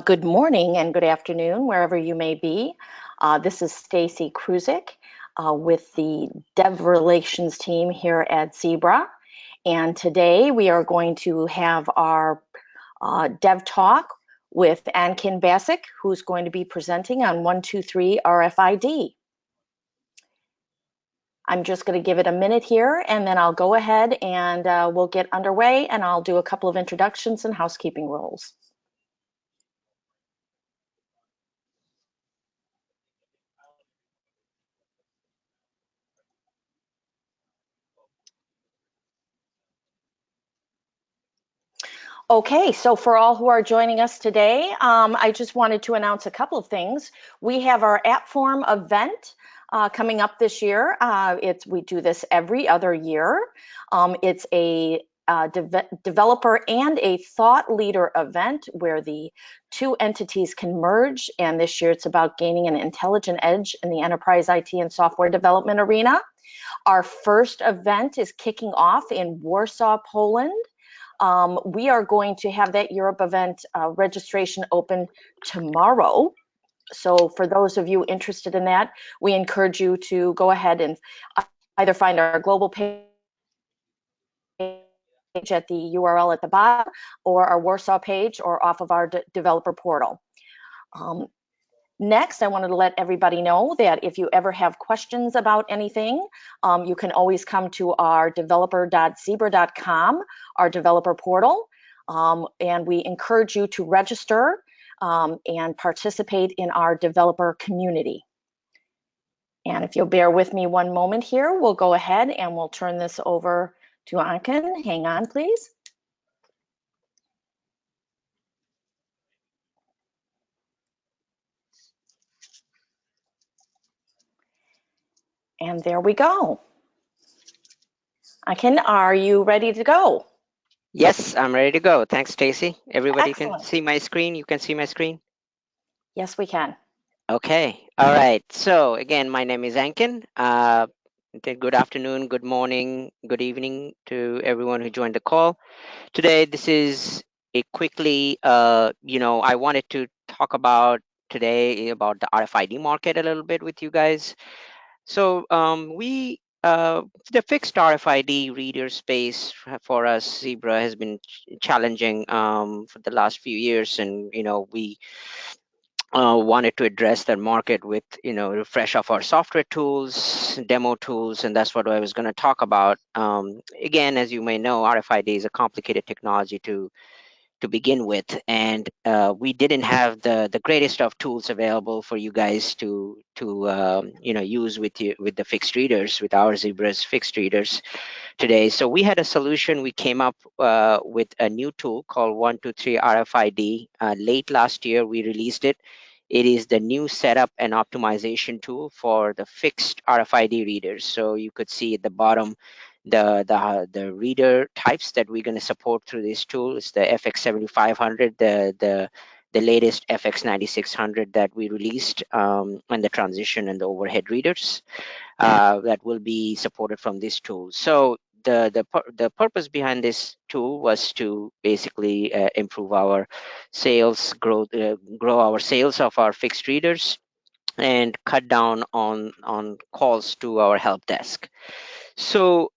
Good morning and good afternoon, wherever you may be. This is Stacy Kruzik with the Dev Relations team here at Zebra. And today we are going to have our Dev Talk with Ankin Basic, who's going to be presenting on 123 RFID. I'm just going to give it a minute here, and then I'll go ahead and we'll get underway, and I'll do a couple of introductions and housekeeping rules. Okay, so for all who are joining us today, I just wanted to announce a couple of things. We have our App Forum event coming up this year. We do this every other year. It's a developer and a thought leader event where the two entities can merge, and this year it's about gaining an intelligent edge in the enterprise IT and software development arena. Our first event is kicking off in Warsaw, Poland. We are going to have that Europe event registration open tomorrow. So for those of you interested in that, we encourage you to go ahead and either find our global page at the URL at the bottom, or our Warsaw page, or off of our developer portal. Next, I wanted to let everybody know that if you ever have questions about anything, you can always come to our developer.zebra.com, our developer portal, and we encourage you to register and participate in our developer community. And if you'll bear with me one moment here, we'll go ahead and we'll turn this over to Ankin. Hang on, please. And there we go. Ankin, are you ready to go? Yes, I'm ready to go. Thanks, Stacy. Everybody Excellent. can see my screen? You can see my screen? Yes, we can. Okay. All right. So again, my name is Ankin. Good afternoon, good morning, good evening to everyone who joined the call. Today, this is a quickly, I wanted to talk about today about the RFID market a little bit with you guys. So the fixed RFID reader space for us, Zebra, has been challenging for the last few years, and we wanted to address that market with refresh of our software tools, demo tools, and that's what I was going to talk about. Again, as you may know, RFID is a complicated technology to begin with, and we didn't have the greatest of tools available for you guys to use with the fixed readers, with our Zebra's fixed readers today. So we had a solution. We came up with a new tool called 123 RFID. Late last year, we released it. It is the new setup and optimization tool for the fixed RFID readers. So you could see at the bottom the reader types that we're going to support through this tool. Is the FX7500, the latest FX9600 that we released, and the transition and the overhead readers that will be supported from this tool. So the purpose behind this tool was to basically improve our sales, grow our sales of our fixed readers, and cut down on calls to our help desk. So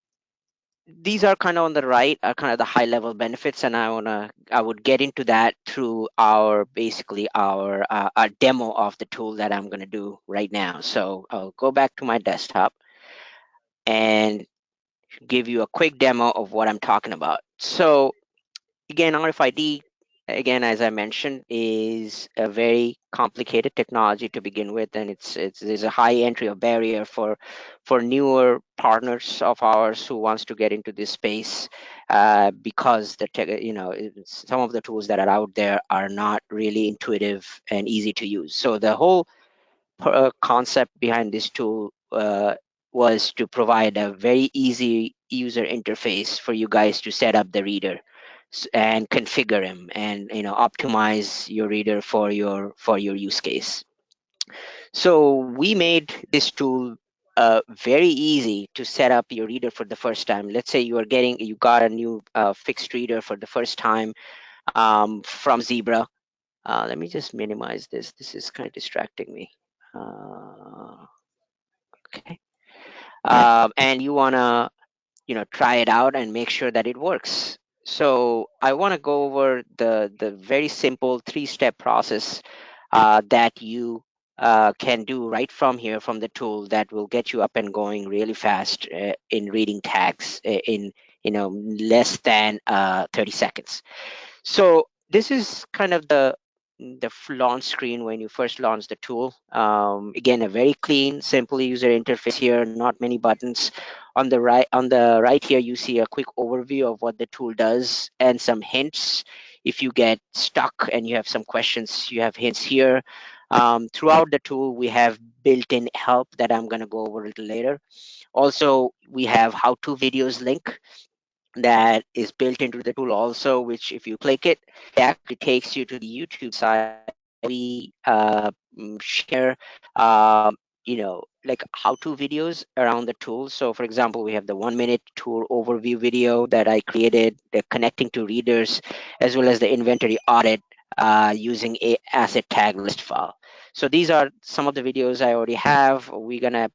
these are kind of on the right, are kind of the high level benefits, and I would get into that through our demo of the tool that I'm going to do right now. So I'll go back to my desktop and give you a quick demo of what I'm talking about. So again, RFID, again, as I mentioned, is a very complicated technology to begin with, and there's a high entry of barrier for newer partners of ours who wants to get into this space because some of the tools that are out there are not really intuitive and easy to use. So the whole concept behind this tool was to provide a very easy user interface for you guys to set up the reader and configure him, and optimize your reader for your use case. So we made this tool very easy to set up your reader for the first time. Let's say you got a new fixed reader for the first time from Zebra. Let me just minimize this. This is kind of distracting me. Uh, okay. And you want to try it out and make sure that it works. So I want to go over the very simple three-step process that you can do right from here from the tool that will get you up and going really fast in reading tags in less than 30 seconds. So this is kind of the launch screen when you first launch the tool. Again, a very clean, simple user interface here. Not many buttons. On the right here, you see a quick overview of what the tool does and some hints. If you get stuck and you have some questions, you have hints here. Throughout the tool, we have built-in help that I'm going to go over a little later. Also, we have how-to videos link that is built into the tool also, which if you click it, it actually takes you to the YouTube site where we share, like how-to videos around the tool. So for example, we have the 1 minute tool overview video that I created, the connecting to readers, as well as the inventory audit using a asset tag list file. So these are some of the videos I already have. We're gonna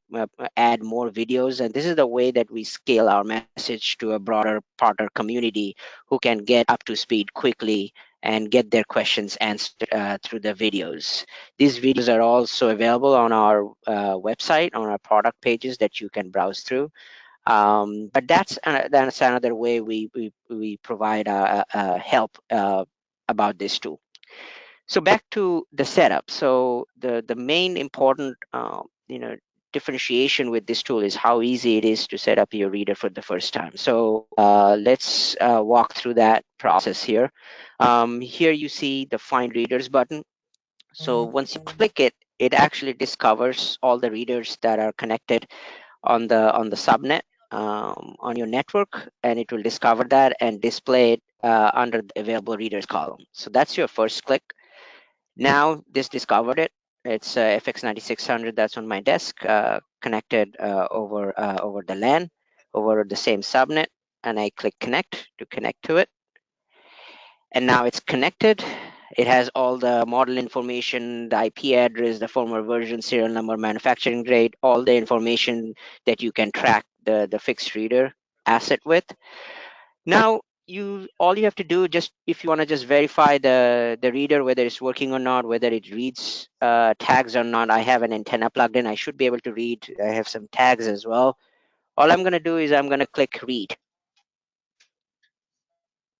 add more videos, and this is the way that we scale our message to a broader partner community who can get up to speed quickly and get their questions answered through the videos. These videos are also available on our website, on our product pages that you can browse through. But that's another way we provide help about this tool. So back to the setup. So the main important differentiation with this tool is how easy it is to set up your reader for the first time. So let's walk through that process here. Here you see the Find Readers button. So once you click it, it actually discovers all the readers that are connected on the subnet on your network, and it will discover that and display it under the available readers column. So that's your first click. Now this discovered it. It's FX9600 that's on my desk, connected over the LAN, over the same subnet, and I click connect to connect to it. And now it's connected. It has all the model information, the IP address, the firmware version, serial number, manufacturing date, all the information that you can track the fixed reader asset with. Now you all you have to do, just if you want to just verify the reader whether it's working or not, whether it reads tags or not. I have an antenna plugged in. I should be able to read. I have some tags as well. All I'm going to do is I'm going to click read,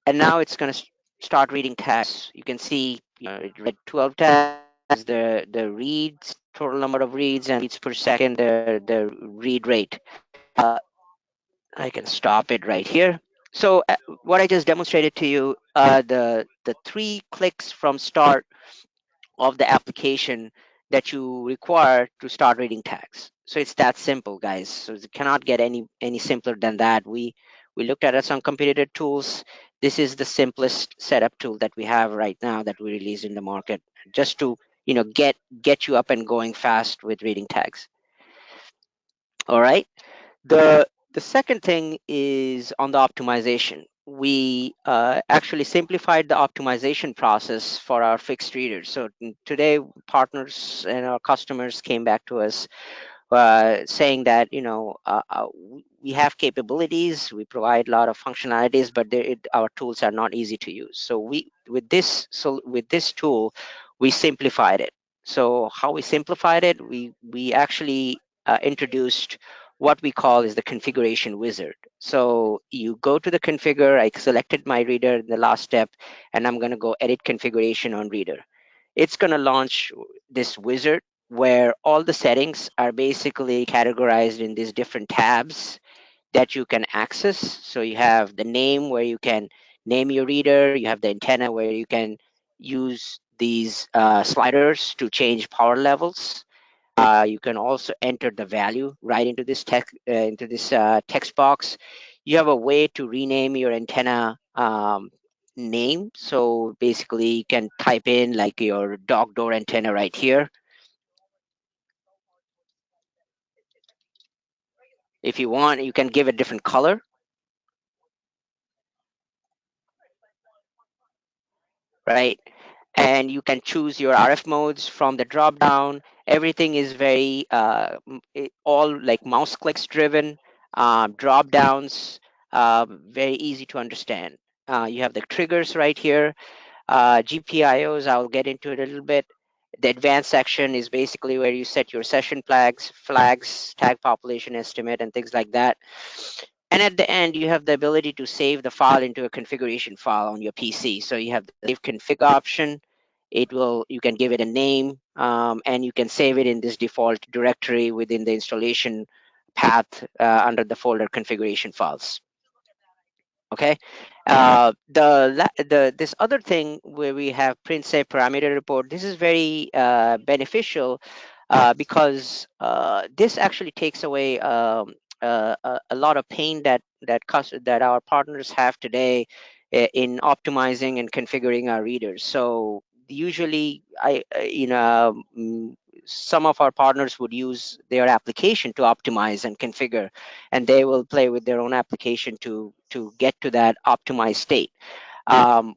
and now it's going to start reading tags. You can see, it read 12 tags, the reads, total number of reads and reads per second, the read rate. uh, I can stop it right here. So what I just demonstrated to you, the three clicks from start of the application that you require to start reading tags. So it's that simple, guys. So it cannot get any simpler than that. We looked at some competitor tools. This is the simplest setup tool that we have right now that we release in the market, just to get you up and going fast with reading tags. All right. The second thing is on the optimization. We actually simplified the optimization process for our fixed readers. So today, partners and our customers came back to us saying that we have capabilities, we provide a lot of functionalities, but our tools are not easy to use. So with this tool, we simplified it. So how we simplified it, we actually introduced what we call is the configuration wizard. So you go to the configure. I selected my reader in the last step, and I'm going to go edit configuration on reader. It's going to launch this wizard where all the settings are basically categorized in these different tabs that you can access. So you have the name where you can name your reader, you have the antenna where you can use these sliders to change power levels. You can also enter the value right into this text box. You have a way to rename your antenna name. So basically, you can type in like your dog door antenna right here. If you want, you can give it different color, right? and you can choose your RF modes from the drop down. Everything is very all like mouse clicks driven, drop downs, very easy to understand. You have the triggers right here, GPIOs. I'll get into it a little bit. The advanced section is basically where you set your session flags, tag population estimate, and things like that. And at the end, you have the ability to save the file into a configuration file on your PC. So you have the save config option. You can give it a name, and you can save it in this default directory within the installation path under the folder configuration files. Okay. This other thing where we have print save parameter report, this is very beneficial because this actually takes away a lot of pain that our partners have today in optimizing and configuring our readers. So usually, some of our partners would use their application to optimize and configure, and they will play with their own application to get to that optimized state.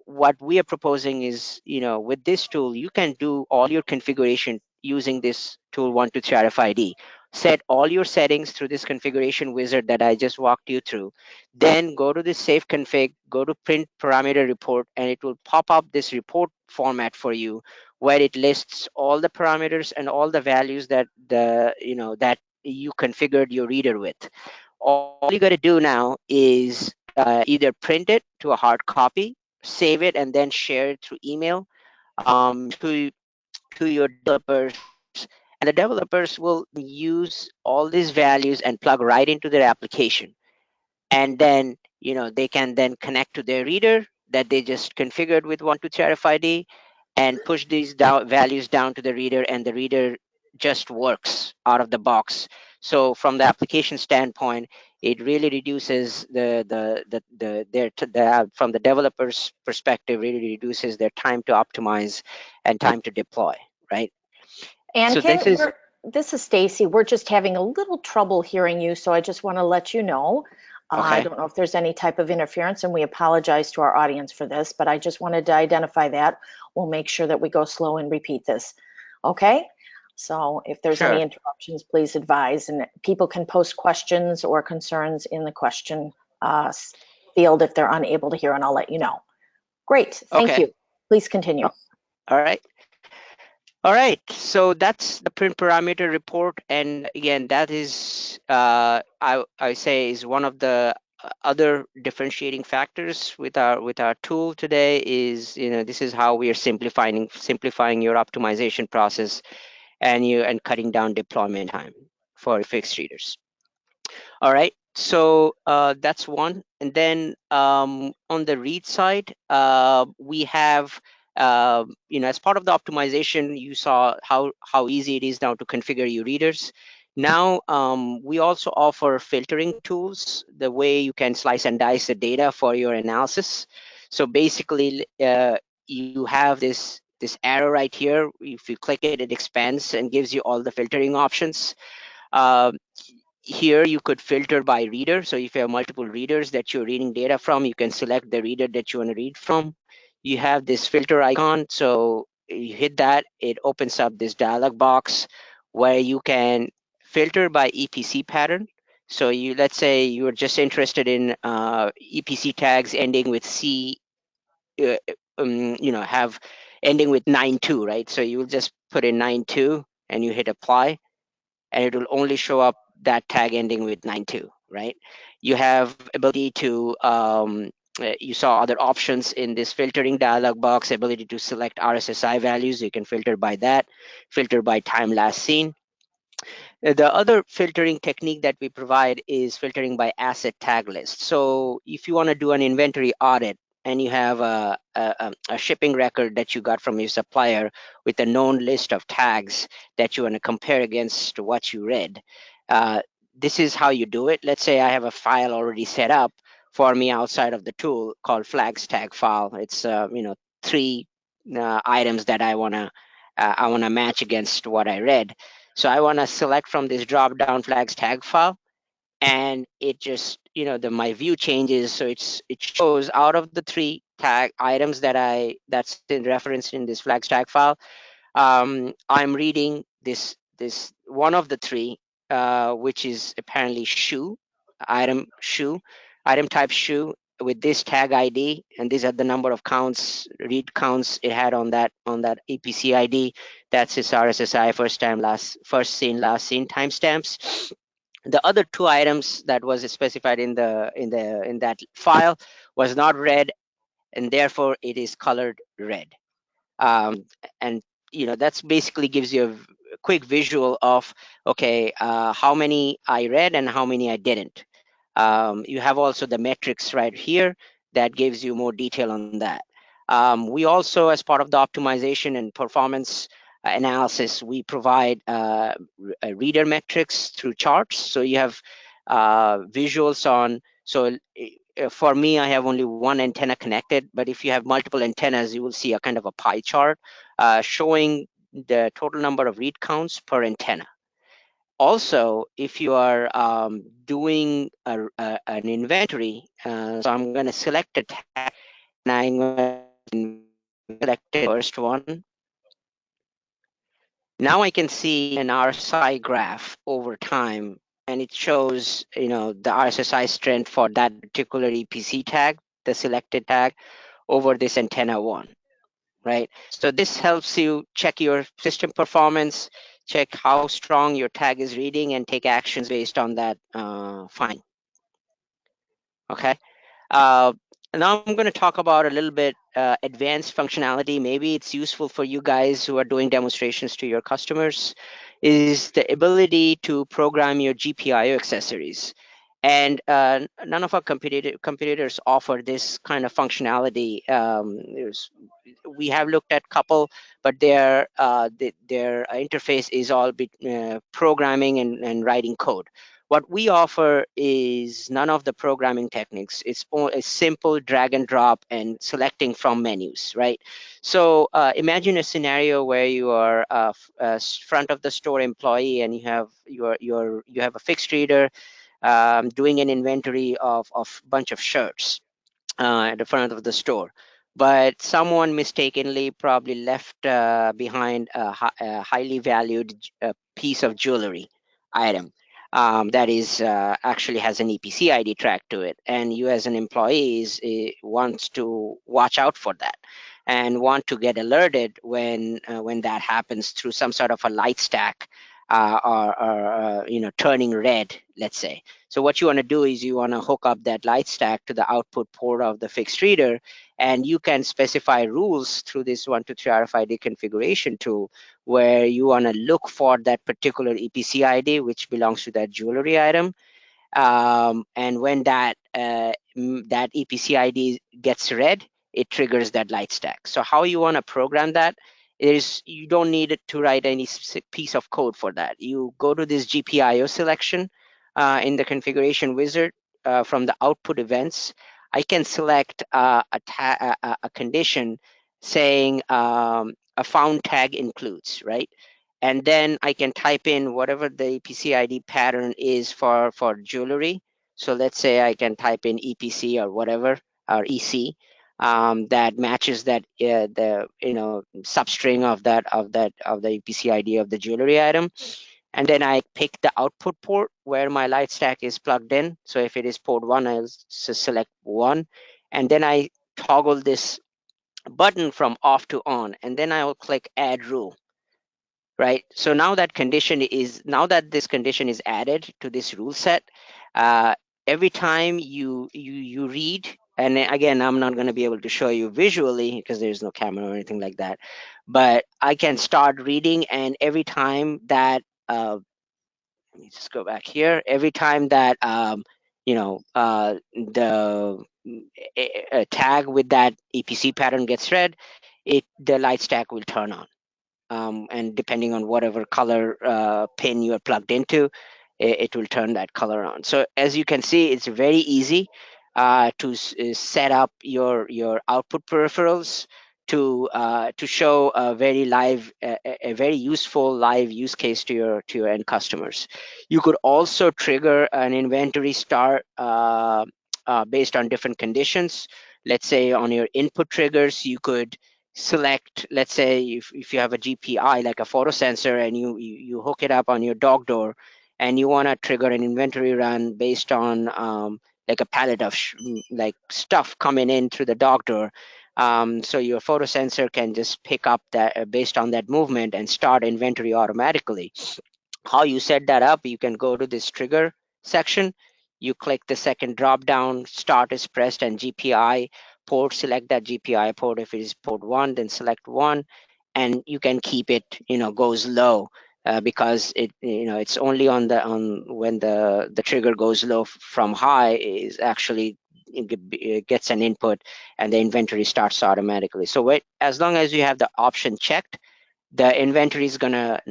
What we are proposing is, with this tool, you can do all your configuration using this tool 123 RFID. Set all your settings through this configuration wizard that I just walked you through. Then go to the save config, go to print parameter report, and it will pop up this report format for you where it lists all the parameters and all the values that you configured your reader with. All you got to do now is either print it to a hard copy, save it, and then share it through email to your developers, and the developers will use all these values and plug right into their application, and then they can then connect to their reader that they just configured with 123 RFID and push these values down to the reader, and the reader just works out of the box. So from the application standpoint, it really reduces from the developer's perspective, really reduces their time to optimize and time to deploy, right? And So this is this is Stacy. We're just having a little trouble hearing you, so I just want to let you know. I okay. don't know if there's any type of interference, and we apologize to our audience for this, but I just wanted to identify that. We'll make sure that we go slow and repeat this. Okay? So if there's any Sure. interruptions, please advise, and people can post questions or concerns in the question field if they're unable to hear, and I'll let you know. Great. Thank Okay. you. Please continue. All right. All right, so that's the print parameter report, and again, that is I say is one of the other differentiating factors with our tool today. Is this is how we are simplifying your optimization process and cutting down deployment time for fixed readers. All right, so that's one. And then on the read side, we have, as part of the optimization, you saw how easy it is now to configure your readers. Now, we also offer filtering tools, the way you can slice and dice the data for your analysis. So basically, you have this arrow right here. If you click it, it expands and gives you all the filtering options. Uh, Here you could filter by reader. So if you have multiple readers that you're reading data from, you can select the reader that you want to read from. You have this filter icon. So you hit that, it opens up this dialog box where you can filter by EPC pattern. So let's say you're just interested in EPC tags ending with C, uh, have ending with 92, right? So you'll just put in 92 and you hit apply, and it will only show up that tag ending with 92, right? You have ability to, you saw other options in this filtering dialog box, ability to select RSSI values. You can filter by that, filter by time last seen. The other filtering technique that we provide is filtering by asset tag list. So if you want to do an inventory audit and you have a shipping record that you got from your supplier with a known list of tags that you want to compare against what you read, uh, this is how you do it. Let's say I have a file already set up for me outside of the tool called flags tag file. It's three items that I want to match against what I read. So I want to select from this drop down flags tag file, and it just, my view changes. So it shows out of the three tag items that's in referenced in this flag tag file. I'm reading this one of the three, which is apparently shoe, item type shoe with this tag ID, and these are the number of counts, read counts it had on that EPC ID. That's its RSSI first seen last seen timestamps. The other two items that was specified in that file was not red, and therefore it is colored red. And that's basically gives you a quick visual of, okay, how many I read and how many I didn't. You have also the metrics right here that gives you more detail on that. We also, as part of the optimization and performance analysis, we provide reader metrics through charts. So you have visuals on, so for me, I have only one antenna connected, but if you have multiple antennas, you will see a kind of a pie chart showing the total number of read counts per antenna. Also, if you are doing an inventory, so I'm going to select a tag, and I'm going to select the first one. Now I can see an RSI graph over time, and it shows, the RSSI strength for that particular EPC tag, the selected tag, over this antenna one, right? So this helps you check your system performance, check how strong your tag is reading, and take actions based on that find. Okay. Uh, Now I'm going to talk about a little bit advanced functionality. Maybe it's useful for you guys who are doing demonstrations to your customers, is the ability to program your GPIO accessories. And none of our competitors offer this kind of functionality. We have looked at couple, but their interface is all programming and writing code. What we offer is none of the programming techniques. It's all a simple drag and drop and selecting from menus, right? So imagine a scenario where you are a front of the store employee, and you have a fixed reader doing an inventory of bunch of shirts at the front of the store. But someone mistakenly probably left behind a highly valued piece of jewelry item that is actually has an EPC ID track to it, and you as an employee wants to watch out for that and want to get alerted when that happens through some sort of a light stack or turning red, let's say. So what you want to do is you want to hook up that light stack to the output port of the fixed reader, and you can specify rules through this 123 RFID configuration tool where you want to look for that particular EPC ID which belongs to that jewelry item. And when that EPC ID gets read, it triggers that light stack. So how you want to program that is you don't need to write any piece of code for that. You go to this GPIO selection in the configuration wizard from the output events. I can select a condition saying a found tag includes, right? And then I can type in whatever the EPC ID pattern is for jewelry. So let's say I can type in EPC or whatever, or EC, that matches that the substring of the EPC ID of the jewelry item. And then I pick the output port where my light stack is plugged in. So if it is port 1, I'll select 1, and then I toggle this button from off to on, and then I will click add rule. Right. So now that this condition is added to this rule set, uh, every time you read, and again, I'm not going to be able to show you visually because there's no camera or anything like that, but I can start reading, and every time that let me just go back here. Every time that the tag with that EPC pattern gets read, the light stack will turn on. And depending on whatever color pin you are plugged into, it will turn that color on. So as you can see, it's very easy to set up your output peripherals to show a very a very useful live use case to your end customers. You could also trigger an inventory start based on different conditions. let's say on your input triggers, you could select, let's say if you have a GPI like a photo sensor, and you hook it up on your dog door, and you want to trigger an inventory run based on like a pallet of like stuff coming in through the dog door. So your photo sensor can just pick up that based on that movement and start inventory automatically. How you set that up, you can go to this trigger section, you click the second drop down, start is pressed, and GPI port, select that GPI port. If it is port 1, then select 1, and you can keep it, goes low, because it's only on when the trigger goes low from high is actually it gets an input, and the inventory starts automatically. So as long as you have the option checked, the inventory is gonna,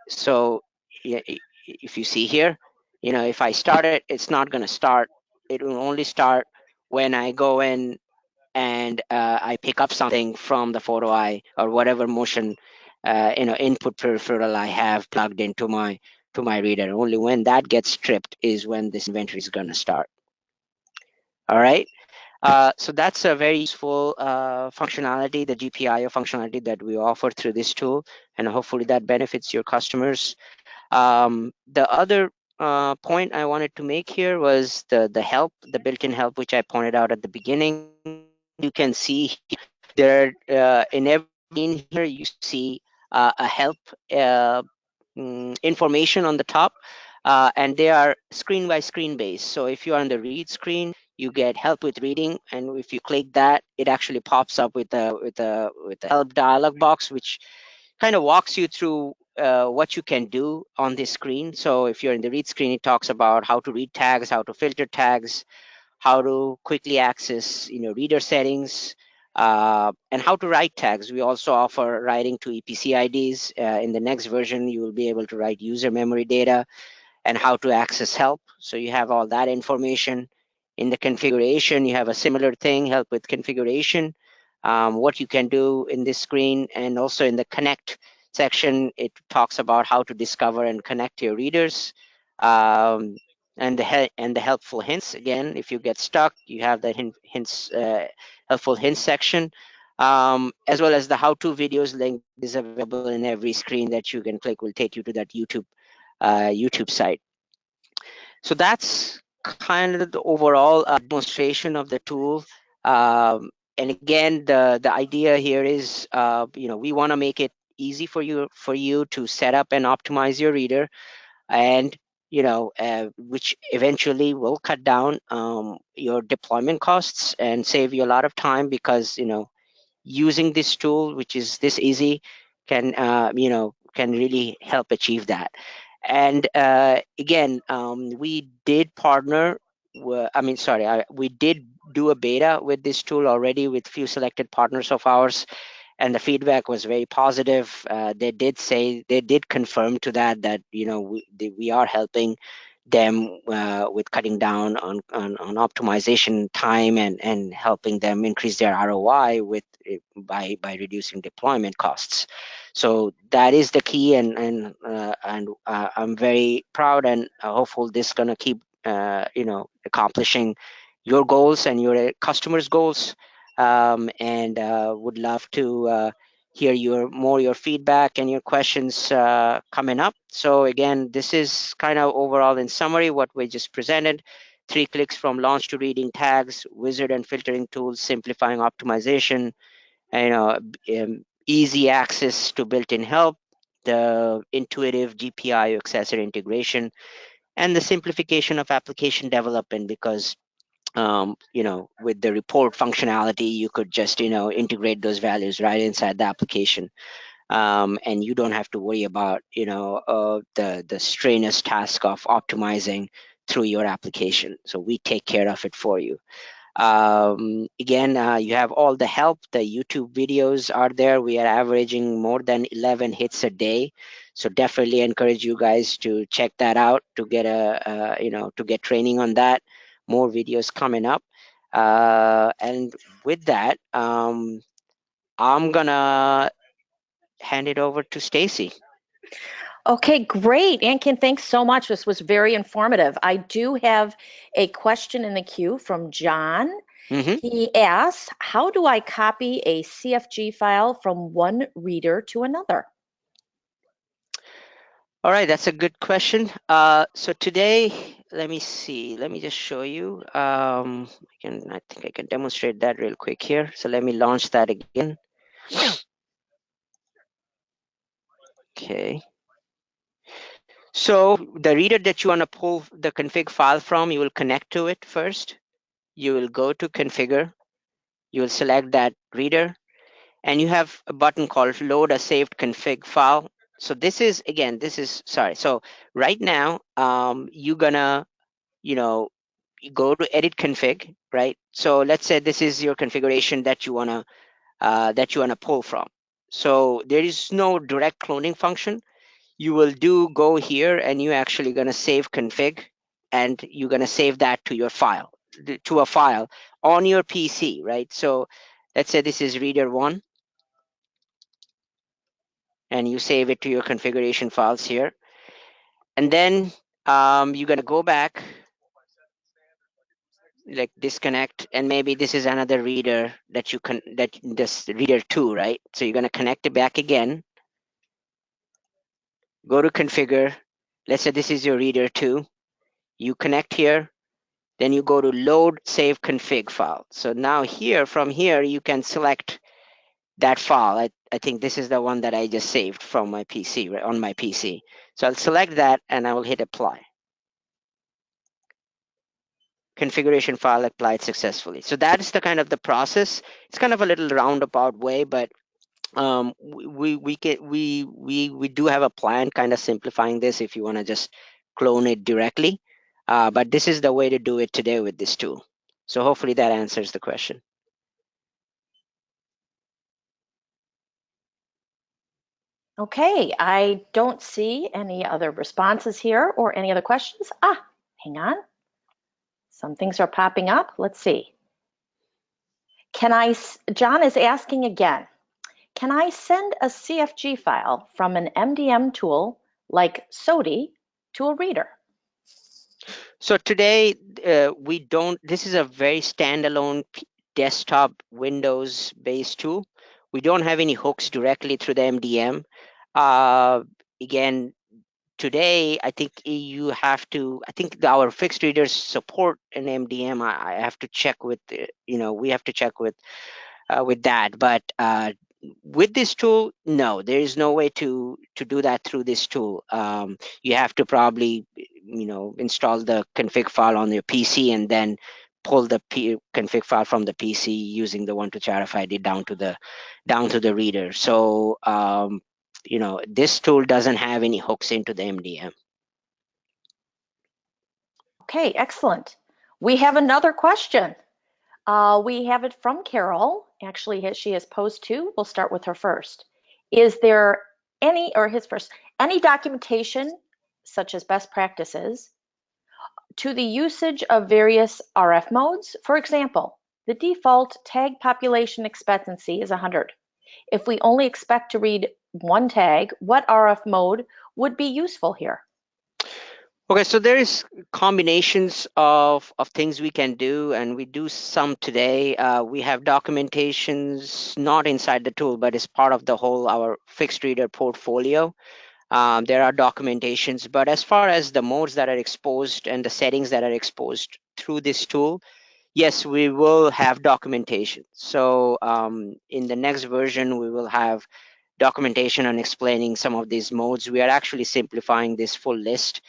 so if you see here, if I start it, it's not gonna start. It will only start when I go in and I pick up something from the photo eye or whatever motion input peripheral I have plugged into my reader. Only when that gets stripped is when this inventory is gonna start. All right. So that's a very useful functionality, the GPIO functionality that we offer through this tool, and hopefully that benefits your customers. The other point I wanted to make here was the help, the built-in help, which I pointed out at the beginning. You can see there in every screen here, you see a help information on the top, and they are screen by screen based. So if you're on the read screen, you get help with reading, and if you click that, it actually pops up with a help dialog box, which kind of walks you through what you can do on this screen. So if you're in the read screen, it talks about how to read tags, how to filter tags, how to quickly access reader settings, and how to write tags. We also offer writing to EPC IDs. In the next version, you will be able to write user memory data, and how to access help. So you have all that information. In the configuration, you have a similar thing, help with configuration, what you can do in this screen. And also in the connect section, it talks about how to discover and connect your readers. Um, and the helpful hints. Again, if you get stuck, you have the hints, helpful hints section, as well as the how-to videos link is available in every screen that you can click, will take you to that YouTube site. So that's kind of the overall demonstration of the tool. And again, the idea here is, we want to make it easy for you to set up and optimize your reader, and which eventually will cut down your deployment costs and save you a lot of time, because using this tool, which is this easy, can really help achieve that. And again, we did partner. We did do a beta with this tool already with few selected partners of ours, and the feedback was very positive. They did confirm to that we are helping them with cutting down on optimization time, and helping them increase their ROI by reducing deployment costs. So that is the key, and I'm very proud and hopeful this is gonna keep accomplishing your goals and your customers' goals, and would love to hear your feedback and your questions coming up. So again, this is kind of overall in summary what we just presented. 3 clicks from launch to reading tags, wizard and filtering tools, simplifying optimization, easy access to built-in help, the intuitive GPIO accessor integration, and the simplification of application development, because with the report functionality, you could just integrate those values right inside the application, and you don't have to worry about the strenuous task of optimizing through your application. So we take care of it for you. Again, you have all the help. The YouTube videos are there. We are averaging more than 11 hits a day, so definitely encourage you guys to check that out to get to get training on that. More videos coming up, and with that, I'm gonna hand it over to Stacy. Okay, great. Ankin, thanks so much. This was very informative. I do have a question in the queue from John. Mm-hmm. He asks, how do I copy a CFG file from one reader to another? All right, that's a good question. So today, let me see. Let me just show you. I think I can demonstrate that real quick here. So let me launch that again. Okay. So the reader that you want to pull the config file from, you will connect to it first. You will go to configure. You will select that reader, and you have a button called load a saved config file. So this is again, this is sorry. So right now, you're gonna, you know, you go to edit config, right? So let's say this is your configuration that you wanna pull from. So there is no direct cloning function. You will go here and you actually gonna save config, and you're gonna save that to your file, to a file on your PC, right? So let's say this is reader one, and you save it to your configuration files here, and then you're gonna go back, like disconnect, and maybe this is another reader that you can, that this reader two, right? So you're gonna connect it back again, go to configure. Let's say this is your reader two. You connect here, then you go to load save config file. So now here, from here, you can select that file. I think this is the one that I just saved from my PC, right, on my PC. So I'll select that and I will hit apply. Configuration file applied successfully. So that is the kind of the process. It's kind of a little roundabout way, but we do have a plan kind of simplifying this if you want to just clone it directly. But this is the way to do it today with this tool. So hopefully that answers the question. Okay, I don't see any other responses here or any other questions. Hang on. Some things are popping up. Let's see. John is asking again, can I send a CFG file from an MDM tool like SOTI to a reader? So today we don't. This is a very standalone desktop Windows based tool. We don't have any hooks directly through the MDM. Uh, Again, today I think you have to, I think our fixed readers support an MDM. I have to check with we have to check with that, but with this tool, no, there is no way to do that through this tool. You have to probably install the config file on your PC and then pull the config file from the PC using the one-touch RFID down to the reader. So this tool doesn't have any hooks into the MDM. Okay, excellent. We have another question. We have it from Carol. Actually, she has posed two. We'll start with her first. Is there any documentation, such as best practices, to the usage of various RF modes? For example, the default tag population expectancy is 100. If we only expect to read one tag, what RF mode would be useful here? Okay, so there is combinations of things we can do, and we do some today. We have documentations not inside the tool, but as part of the whole our fixed reader portfolio. There are documentations, but as far as the modes that are exposed and the settings that are exposed through this tool, yes, we will have documentation. So in the next version, we will have documentation on explaining some of these modes. We are actually simplifying this full list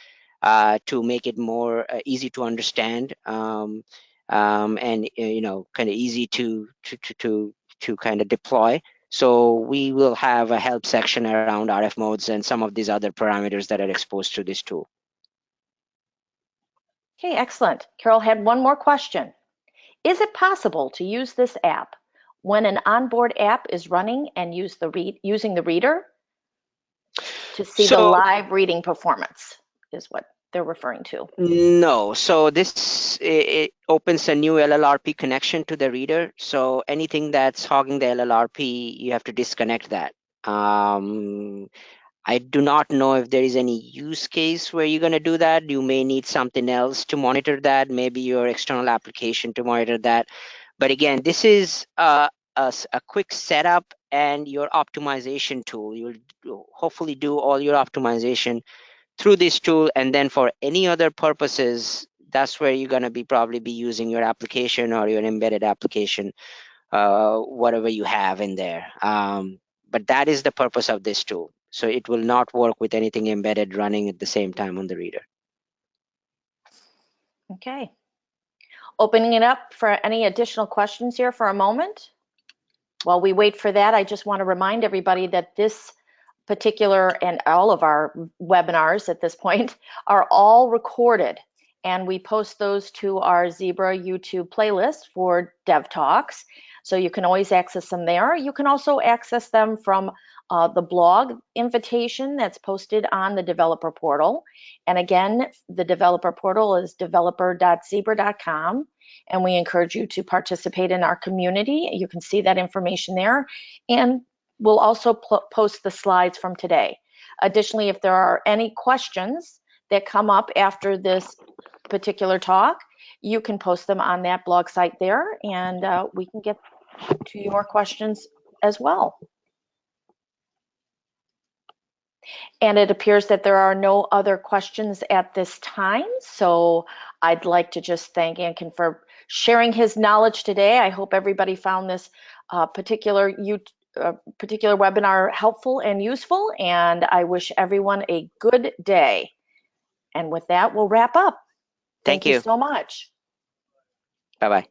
to make it more easy to understand, and kind of easy to kind of deploy. So we will have a help section around RF modes and some of these other parameters that are exposed to this tool. Okay, excellent. Carol had one more question. Is it possible to use this app when an onboard app is running and using the reader to see the So live reading performance is what they're referring to. no, so this it opens a new LLRP connection to the reader. So anything that's hogging the LLRP, you have to disconnect that. I do not know if there is any use case where you're going to do that. You may need something else to monitor that, maybe your external application to monitor that. But again, this is a quick setup and your optimization tool. You'll hopefully do all your optimization through this tool, and then for any other purposes, that's where you're going to be probably be using your application or your embedded application, whatever you have in there. But that is the purpose of this tool. So it will not work with anything embedded running at the same time on the reader. Okay. Opening it up for any additional questions here for a moment. While we wait for that, I just want to remind everybody that this particular and all of our webinars at this point are all recorded, and we post those to our Zebra YouTube playlist for DevTalks. So you can always access them there. You can also access them from the blog invitation that's posted on the developer portal. And again, the developer portal is developer.zebra.com, and we encourage you to participate in our community. You can see that information there, and we'll also post the slides from today. Additionally, if there are any questions that come up after this particular talk, you can post them on that blog site there, and we can get to your questions as well. And it appears that there are no other questions at this time, so I'd like to just thank Ankin for sharing his knowledge today. I hope everybody found this particular webinar helpful and useful, and I wish everyone a good day. And with that, we'll wrap up. Thank you so much. Bye-bye.